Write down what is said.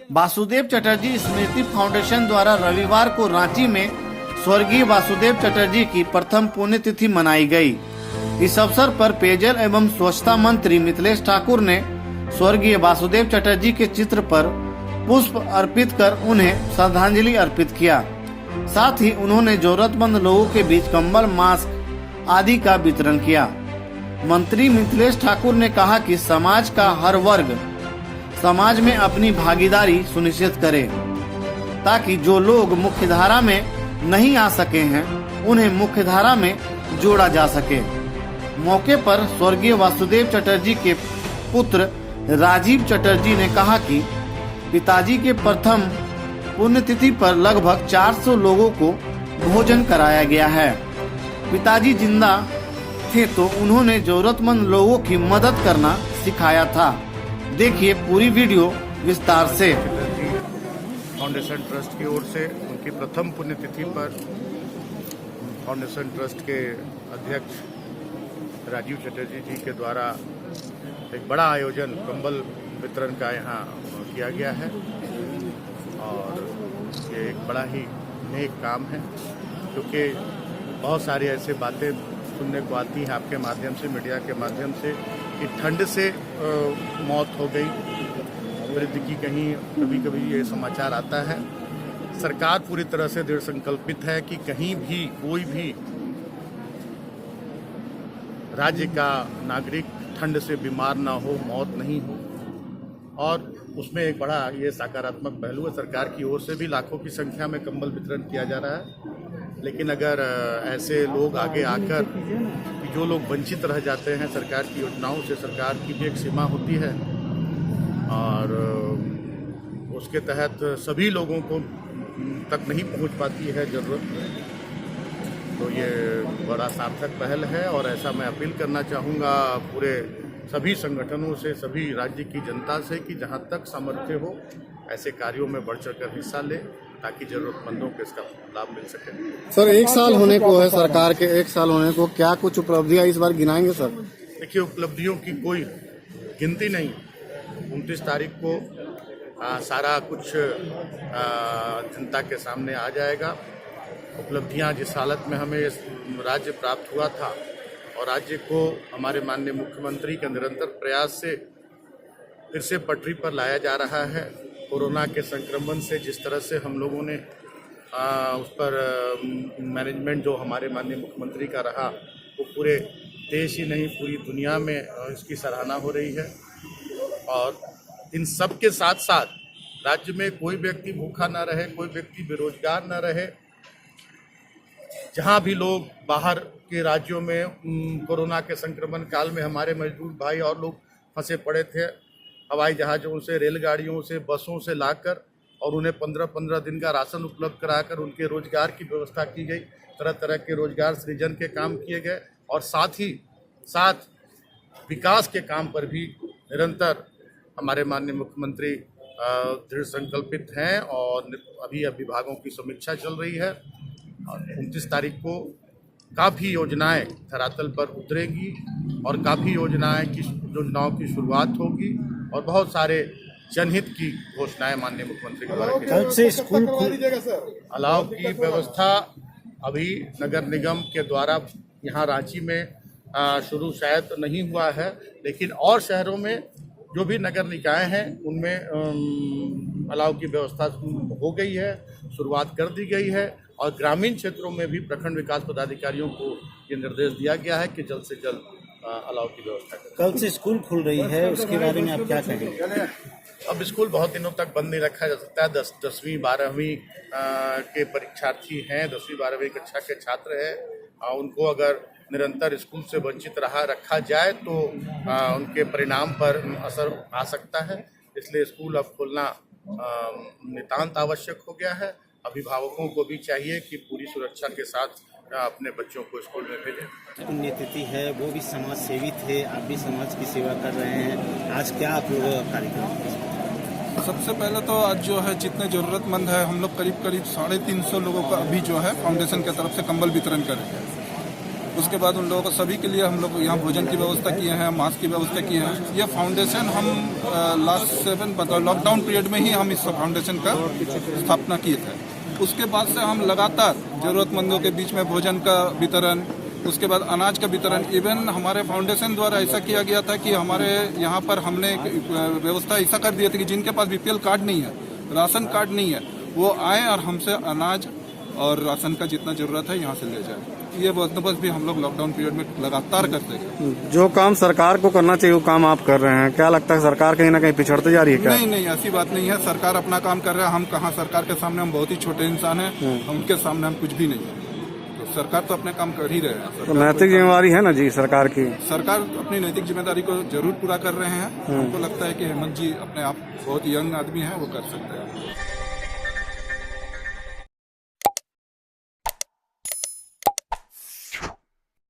वासुदेव चटर्जी स्मृति foundation द्वारा रविवार को रांची में स्वर्गीय वासुदेव चटर्जी की प्रथम पुण्यतिथि मनाई गई। इस अवसर पर पेयजल एवं स्वच्छता मंत्री मिथिलेश ठाकुर ने स्वर्गीय वासुदेव चटर्जी के चित्र पर पुष्प अर्पित कर उन्हें श्रद्धांजलि अर्पित किया। साथ ही उन्होंने जरूरतमंद लोगों के बीच कंबल, मास्क आदि का वितरण किया। मंत्री मिथिलेश ठाकुर ने कहा कि समाज का हर वर्ग समाज में अपनी भागीदारी सुनिश्चित करे, ताकि जो लोग मुख्यधारा में नहीं आ सके हैं उन्हें मुख्यधारा में जोड़ा जा सके। मौके पर स्वर्गीय वासुदेव चटर्जी के पुत्र राजीव चटर्जी ने कहा कि पिताजी के प्रथम पुण्यतिथि पर लगभग 400 लोगों को भोजन कराया गया है। पिताजी जिंदा थे तो उन्होंने जरूरतमंद लोगों की मदद करना सिखाया था। देखिए पूरी वीडियो विस्तार से। फाउंडेशन ट्रस्ट की ओर से उनकी प्रथम पुण्यतिथि पर फाउंडेशन ट्रस्ट के अध्यक्ष राजीव चटर्जी जी के द्वारा एक बड़ा आयोजन कंबल वितरण का यहाँ किया गया है और ये एक बड़ा ही नेक काम है, क्योंकि बहुत सारी ऐसे बातें सुनने को आती हैं आपके माध्यम से, मीडिया के माध्यम से, कि ठंड से मौत हो गई, वृद्ध की, कहीं कभी कभी ये समाचार आता है। सरकार पूरी तरह से दृढ़ संकल्पित है कि कहीं भी कोई भी राज्य का नागरिक ठंड से बीमार ना हो, मौत नहीं हो। और उसमें एक बड़ा ये सकारात्मक पहलू है, सरकार की ओर से भी लाखों की संख्या में कंबल वितरण किया जा रहा है। लेकिन अगर ऐसे लोग आगे आकर कि जो लोग वंचित रह जाते हैं सरकार की योजनाओं से, सरकार की भी एक सीमा होती है और उसके तहत सभी लोगों को तक नहीं पहुंच पाती है ज़रूरत, तो ये बड़ा सार्थक पहल है। और ऐसा मैं अपील करना चाहूँगा पूरे सभी संगठनों से, सभी राज्य की जनता से कि जहाँ तक सामर्थ्य हो ऐसे कार्यों में बढ़ चढ़कर हिस्सा ले, ताकि जरूरतमंदों को इसका लाभ मिल सके। सर, एक साल होने को है सरकार के, एक साल होने को, क्या कुछ उपलब्धियां इस बार गिनाएंगे सर? देखिए, उपलब्धियों की कोई गिनती नहीं। 29 तारीख को सारा कुछ जनता के सामने आ जाएगा। उपलब्धियां जिस हालत में हमें राज्य प्राप्त हुआ था और राज्य को हमारे माननीय मुख्यमंत्री के निरंतर प्रयास से फिर से पटरी पर लाया जा रहा है। कोरोना के संक्रमण से जिस तरह से हम लोगों ने उस पर मैनेजमेंट जो हमारे माननीय मुख्यमंत्री का रहा, वो पूरे देश ही नहीं पूरी दुनिया में इसकी सराहना हो रही है। और इन सब के साथ साथ राज्य में कोई व्यक्ति भूखा ना रहे, कोई व्यक्ति बेरोजगार ना रहे। जहाँ भी लोग बाहर के राज्यों में कोरोना के संक्रमण काल में हमारे मजदूर भाई और लोग फंसे पड़े थे, हवाई जहाज़ों से, रेलगाड़ियों से, बसों से लाकर और उन्हें 15-15 दिन का राशन उपलब्ध कराकर उनके रोजगार की व्यवस्था की गई। तरह तरह के रोजगार सृजन के काम किए गए और साथ ही साथ विकास के काम पर भी निरंतर हमारे माननीय मुख्यमंत्री दृढ़ संकल्पित हैं और अभी विभागों की समीक्षा चल रही है। 29 तारीख को काफ़ी योजनाएं धरातल पर उतरेंगी और काफ़ी योजनाओं की शुरुआत होगी और बहुत सारे जनहित की घोषणाएं माननीय मुख्यमंत्री के द्वारा कल से स्कूल अलाव की व्यवस्था अभी नगर निगम के द्वारा यहाँ रांची में शुरू शायद नहीं हुआ है, लेकिन और शहरों में जो भी नगर निकाय हैं उनमें अलाव की व्यवस्था हो गई है, शुरुआत कर दी गई है। और ग्रामीण क्षेत्रों में भी प्रखंड विकास पदाधिकारियों को ये निर्देश दिया गया है कि जल्द से जल्द अलाव की व्यवस्था करें। कल से स्कूल खुल रही है, उसके बारे में आप क्या कहेंगे? अब स्कूल बहुत दिनों तक बंद नहीं रखा जा सकता है। 10वीं 12वीं के परीक्षार्थी हैं, 10वीं 12वीं कक्षा के छात्र हैं, उनको अगर निरंतर स्कूल से वंचित रखा जाए तो उनके परिणाम पर असर आ सकता है। इसलिए स्कूल अब खोलना नितांत आवश्यक हो गया है। अभिभावकों को भी चाहिए कि पूरी सुरक्षा के साथ अपने बच्चों को स्कूल में भेजें। पुण्यतिथि है, वो भी समाज सेवी थे, आप भी समाज की सेवा कर रहे हैं, आज क्या आप लोग कार्यक्रम? सबसे पहले तो आज जो है जितने ज़रूरतमंद है हम लोग करीब 350 लोगों का अभी जो है फाउंडेशन की तरफ से कंबल वितरण करेंगे। उसके बाद उन लोगों को सभी के लिए हम लोग यहाँ भोजन की व्यवस्था किए हैं, मास्क की व्यवस्था किए हैं। ये फाउंडेशन हम लास्ट 7 मतलब लॉकडाउन पीरियड में ही हम इस फाउंडेशन का स्थापना किए थे। उसके बाद से हम लगातार जरूरतमंदों के बीच में भोजन का वितरण, उसके बाद अनाज का वितरण, इवन हमारे फाउंडेशन द्वारा ऐसा किया गया था कि हमारे यहाँ पर हमने व्यवस्था ऐसा कर दिया था कि जिनके पास बीपीएल कार्ड नहीं है, राशन कार्ड नहीं है, वो आए और हमसे अनाज और राशन का जितना जरूरत है यहाँ से ले जाए। ये बंदोबस्त भी हम लोग लॉकडाउन पीरियड में लगातार करते हैं। जो काम सरकार को करना चाहिए वो काम आप कर रहे हैं, क्या लगता है सरकार कहीं ना कहीं पिछड़ते जा रही है क्या? नहीं, ऐसी बात नहीं है। सरकार अपना काम कर रहा है। हम कहाँ सरकार के सामने, हम बहुत ही छोटे इंसान हैं, उनके सामने हम कुछ भी नहीं है। तो सरकार तो अपने काम कर ही रहे हैं। तो नैतिक जिम्मेवारी है ना जी सरकार की? सरकार अपनी नैतिक जिम्मेदारी को जरूर पूरा कर रहे हैं। हमको लगता है कि हेमंत जी अपने आप बहुत यंग आदमी हैं, वो कर सकते हैं।